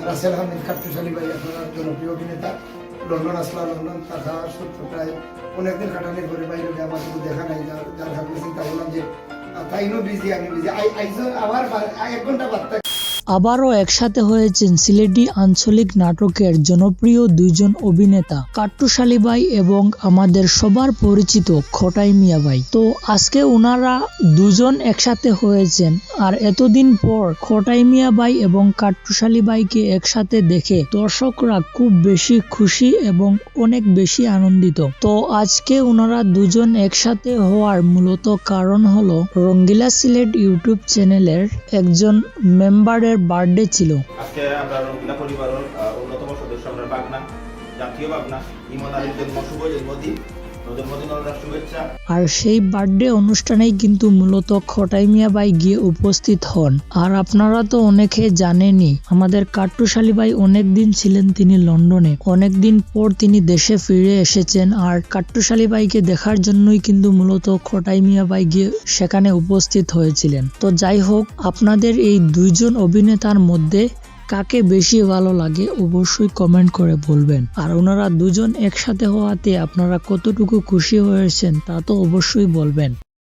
রাসেল হামিদ কাট্টুশালী ভাই আপনার জনপ্রিয় অভিনেতা, লন্ডন আসলা, লন্ডন থাকা সত্য প্রায় অনেকদিন কাটানোর পরে বাইরে আমার কিছু দেখা নাই, যার কারণে চিন্তা করলাম যে তাইনও বিজি আমি বিজি আইসো আবার 1 ঘন্টা বাদ। আবারও একসাথে হয়েছেন সিলেটি আঞ্চলিক নাটকের জনপ্রিয় দুইজন অভিনেতা কাট্টুশালী ভাই এবং আমাদের সবার পরিচিত খোটাই মিয়া ভাই। তো আজকে ওনারা দুজন একসাথে হয়েছেন, আর এতদিন পর খোটাই মিয়া ভাই এবং কাট্টুশালী ভাইকে একসাথে দেখে দর্শকরা খুব বেশি খুশি এবং অনেক বেশি আনন্দিত। তো আজকে ওনারা দুজন একসাথে হওয়ার মূলত কারণ হলো রঙ্গিলা সিলেট ইউটিউব চ্যানেলের একজন মেম্বারের বার্থডে ছিল। আজকে আমরা রঙ্গিলা পরিবারের অন্যতম সদস্য আমরা বাগনা জাতীয় বাগনা ইমন আলীর জন্ম শুভ জন্মদিন, জন্মদিন শুভেচ্ছা। আর সেই বার্থডে অনুষ্ঠানেই কিন্তু মূলত খোটাই মিয়া ভাই গিয়ে উপস্থিত হন। আর আপনারা তো অনেকে জানেনই, আমাদের কাট্টুশালী ভাই অনেকদিন ছিলেন তিনি লন্ডনে, অনেকদিন পর তিনি দেশে ফিরে এসেছেন। আর কাট্টুশালী ভাইকে দেখার জন্যই কিন্তু মূলত খোটাই মিয়া ভাই গিয়ে সেখানে উপস্থিত হয়েছিলেন। তো যাই হোক, আপনাদের এই দুইজন অভিনেতার মধ্যে কাকে বেশি ভালো লাগে অবশ্যই কমেন্ট করে বলবেন। আর ওনারা দুজন একসাথে হওয়াতে আপনারা কতটুকু খুশি হয়েছেন তা তো অবশ্যই বলবেন।